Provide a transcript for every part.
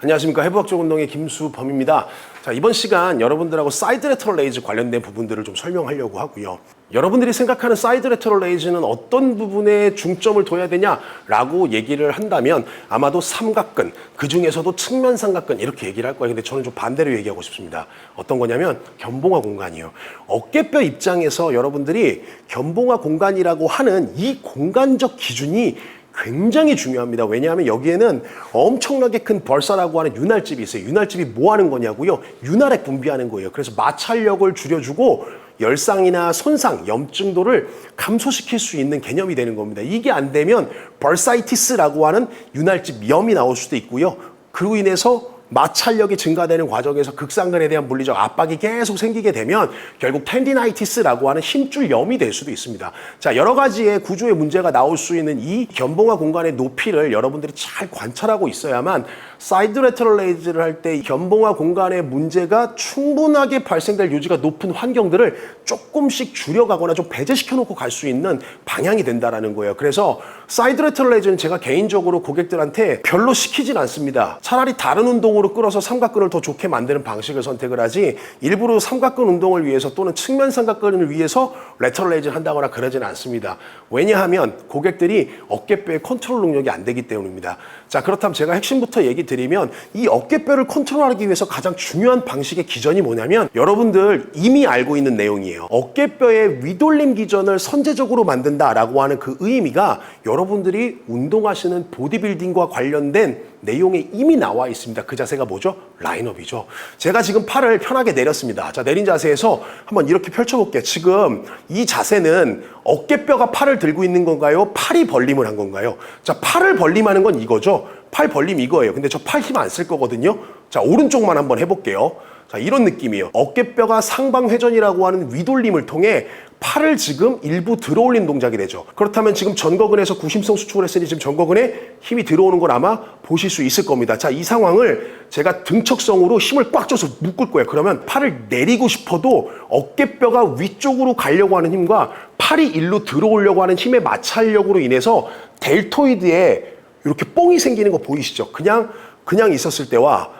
안녕하십니까. 해부학적 운동의 김수범입니다. 자, 이번 시간 여러분들하고 사이드 레터럴 레이즈 관련된 부분들을 좀 설명하려고 하고요. 여러분들이 생각하는 사이드 레터럴 레이즈는 어떤 부분에 중점을 둬야 되냐라고 얘기를 한다면 아마도 삼각근, 그 중에서도 측면 삼각근 이렇게 얘기를 할 거예요. 근데 저는 좀 반대로 얘기하고 싶습니다. 어떤 거냐면 견봉화 공간이에요. 어깨뼈 입장에서 여러분들이 견봉화 공간이라고 하는 이 공간적 기준이 굉장히 중요합니다. 왜냐하면 여기에는 엄청나게 큰 벌사라고 하는 윤활집이 있어요. 윤활집이 뭐 하는 거냐고요? 윤활액 분비하는 거예요. 그래서 마찰력을 줄여주고 열상이나 손상, 염증도를 감소시킬 수 있는 개념이 되는 겁니다. 이게 안 되면 벌사이티스라고 하는 윤활집 염이 나올 수도 있고요. 그로 인해서 마찰력이 증가되는 과정에서 극상근에 대한 물리적 압박이 계속 생기게 되면 결국 텐디나이티스라고 하는 힘줄 염이 될 수도 있습니다. 자, 여러 가지의 구조의 문제가 나올 수 있는 이 견봉화 공간의 높이를 여러분들이 잘 관찰하고 있어야만 사이드 레터럴 레이즈를 할 때 견봉화 공간의 문제가 충분하게 발생될 요지가 높은 환경들을 조금씩 줄여가거나 좀 배제시켜 놓고 갈 수 있는 방향이 된다라는 거예요. 그래서 사이드 레터럴 레이즈는 제가 개인적으로 고객들한테 별로 시키진 않습니다. 차라리 다른 운동으로 끌어서 삼각근을 더 좋게 만드는 방식을 선택을 하지 일부러 삼각근 운동을 위해서 또는 측면 삼각근을 위해서 레터럴 레이즈를 한다거나 그러지는 않습니다. 왜냐하면 고객들이 어깨뼈의 컨트롤 능력이 안 되기 때문입니다. 자, 그렇다면 제가 핵심부터 얘기 드리면 이 어깨뼈를 컨트롤하기 위해서 가장 중요한 방식의 기전이 뭐냐면 여러분들 이미 알고 있는 내용이에요. 어깨뼈의 위돌림 기전을 선제적으로 만든다라고 하는 그 의미가 여러분들이 운동하시는 보디빌딩과 관련된 내용에 이미 나와 있습니다. 그 자세가 뭐죠? 라인업이죠. 제가 지금 팔을 편하게 내렸습니다. 자, 내린 자세에서 한번 이렇게 펼쳐볼게요. 지금 이 자세는 어깨뼈가 팔을 들고 있는 건가요? 팔이 벌림을 한 건가요? 자, 팔을 벌림하는 건 이거죠. 팔 벌림 이거예요. 근데 저 팔 힘 안 쓸 거거든요. 자, 오른쪽만 한번 해볼게요. 자, 이런 느낌이에요. 어깨뼈가 상방회전이라고 하는 위돌림을 통해 팔을 지금 일부 들어올린 동작이 되죠. 그렇다면 지금 전거근에서 구심성 수축을 했으니 지금 전거근에 힘이 들어오는 걸 아마 보실 수 있을 겁니다. 자, 이 상황을 제가 등척성으로 힘을 꽉 줘서 묶을 거예요. 그러면 팔을 내리고 싶어도 어깨뼈가 위쪽으로 가려고 하는 힘과 팔이 일로 들어오려고 하는 힘의 마찰력으로 인해서 델토이드에 이렇게 뽕이 생기는 거 보이시죠? 그냥 있었을 때와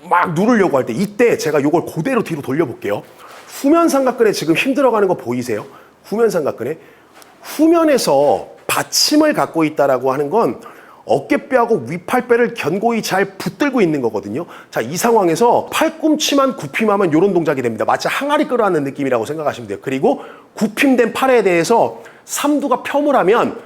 막 누르려고 할 때 이때 제가 이걸 그대로 뒤로 돌려볼게요. 후면 삼각근에 지금 힘들어가는 거 보이세요? 후면 삼각근에 후면에서 받침을 갖고 있다라고 하는 건 어깨뼈하고 윗팔뼈를 견고히 잘 붙들고 있는 거거든요. 자, 이 상황에서 팔꿈치만 굽힘하면 이런 동작이 됩니다. 마치 항아리 끌어안는 느낌이라고 생각하시면 돼요. 그리고 굽힘된 팔에 대해서 삼두가 펴을 하면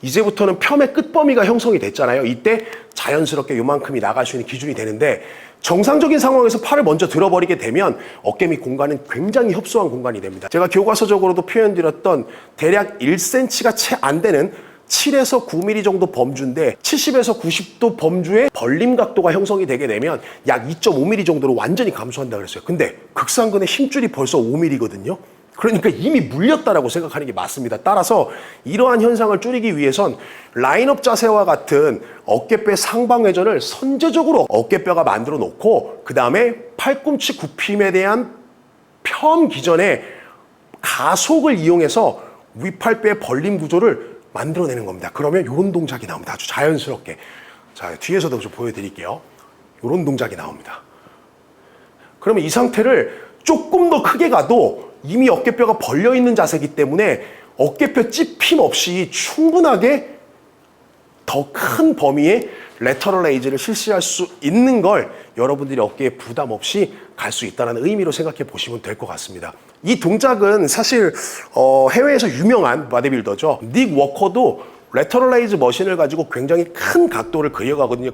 이제부터는 펌의 끝범위가 형성이 됐잖아요. 이때 자연스럽게 요만큼이 나갈 수 있는 기준이 되는데 정상적인 상황에서 팔을 먼저 들어버리게 되면 어깨 밑 공간은 굉장히 협소한 공간이 됩니다. 제가 교과서적으로도 표현드렸던 대략 1cm가 채 안 되는 7에서 9mm 정도 범주인데 70에서 90도 범주의 벌림 각도가 형성이 되게 되면 약 2.5mm 정도로 완전히 감소한다 그랬어요. 근데 극상근의 힘줄이 벌써 5mm거든요. 그러니까 이미 물렸다라고 생각하는 게 맞습니다. 따라서 이러한 현상을 줄이기 위해선 라인업 자세와 같은 어깨뼈 상방회전을 선제적으로 어깨뼈가 만들어 놓고 그 다음에 팔꿈치 굽힘에 대한 편 기전에 가속을 이용해서 윗팔뼈의 벌림 구조를 만들어내는 겁니다. 그러면 이런 동작이 나옵니다. 아주 자연스럽게. 자, 뒤에서도 좀 보여드릴게요. 이런 동작이 나옵니다. 그러면 이 상태를 조금 더 크게 가도 이미 어깨뼈가 벌려있는 자세이기 때문에 어깨뼈 찝힘 없이 충분하게 더 큰 범위의 레터럴 레이즈를 실시할 수 있는 걸 여러분들이 어깨에 부담 없이 갈 수 있다는 의미로 생각해 보시면 될 것 같습니다. 이 동작은 사실 해외에서 유명한 바디빌더죠. 닉 워커도 레터럴 레이즈 머신을 가지고 굉장히 큰 각도를 그려가거든요.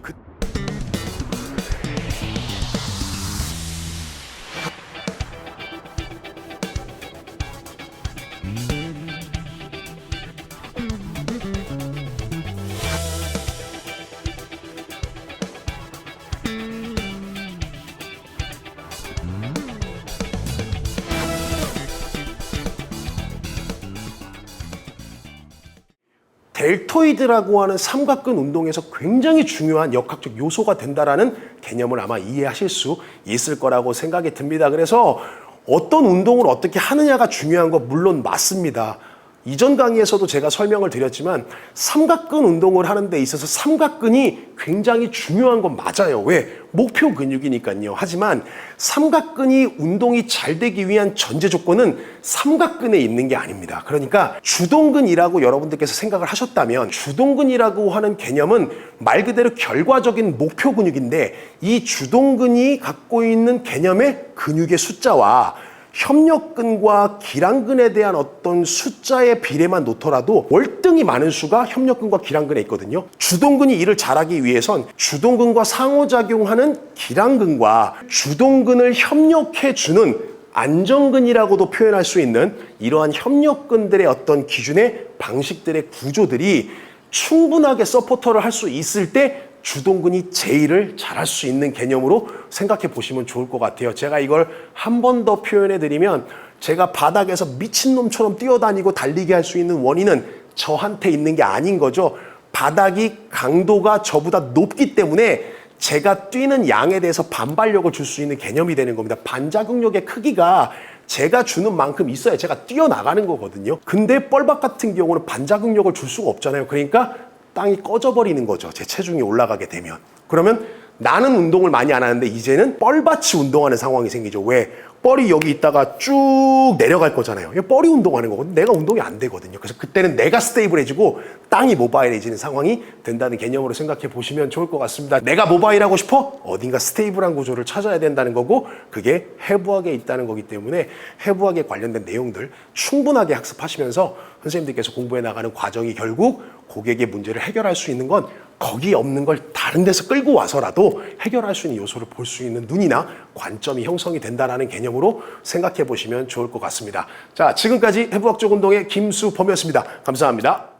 델토이드라고 하는 삼각근 운동에서 굉장히 중요한 역학적 요소가 된다라는 개념을 아마 이해하실 수 있을 거라고 생각이 듭니다. 그래서 어떤 운동을 어떻게 하느냐가 중요한 거 물론 맞습니다. 이전 강의에서도 제가 설명을 드렸지만 삼각근 운동을 하는 데 있어서 삼각근이 굉장히 중요한 건 맞아요. 왜? 목표 근육이니까요. 하지만 삼각근이 운동이 잘 되기 위한 전제 조건은 삼각근에 있는 게 아닙니다. 그러니까 주동근이라고 여러분들께서 생각을 하셨다면 주동근이라고 하는 개념은 말 그대로 결과적인 목표 근육인데 이 주동근이 갖고 있는 개념의 근육의 숫자와 협력근과 기랑근에 대한 어떤 숫자의 비례만 놓더라도 월등히 많은 수가 협력근과 기랑근에 있거든요. 주동근이 일을 잘하기 위해선 주동근과 상호작용하는 기랑근과 주동근을 협력해주는 안정근이라고도 표현할 수 있는 이러한 협력근들의 어떤 기준의 방식들의 구조들이 충분하게 서포터를 할 수 있을 때 주동근이 제일을 잘할 수 있는 개념으로 생각해 보시면 좋을 것 같아요. 제가 이걸 한 번 더 표현해 드리면 제가 바닥에서 미친놈처럼 뛰어다니고 달리게 할 수 있는 원인은 저한테 있는 게 아닌 거죠. 바닥이 강도가 저보다 높기 때문에 제가 뛰는 양에 대해서 반발력을 줄 수 있는 개념이 되는 겁니다. 반작용력의 크기가 제가 주는 만큼 있어야 제가 뛰어나가는 거거든요. 근데 뻘밭 같은 경우는 반작용력을 줄 수가 없잖아요. 그러니까 땅이 꺼져버리는 거죠. 제 체중이 올라가게 되면. 그러면 나는 운동을 많이 안 하는데 이제는 뻘밭이 운동하는 상황이 생기죠. 왜? 뻘이 여기 있다가 쭉 내려갈 거잖아요. 뻘이 운동하는 거거든요. 내가 운동이 안 되거든요. 그래서 그때는 내가 스테이블해지고 땅이 모바일해지는 상황이 된다는 개념으로 생각해 보시면 좋을 것 같습니다. 내가 모바일하고 싶어? 어딘가 스테이블한 구조를 찾아야 된다는 거고 그게 해부학에 있다는 거기 때문에 해부학에 관련된 내용들 충분하게 학습하시면서 선생님들께서 공부해 나가는 과정이 결국 고객의 문제를 해결할 수 있는 건 거기 없는 걸 다른 데서 끌고 와서라도 해결할 수 있는 요소를 볼 수 있는 눈이나 관점이 형성이 된다는 개념으로 생각해 보시면 좋을 것 같습니다. 자, 지금까지 해부학적 운동의 김수범이었습니다. 감사합니다.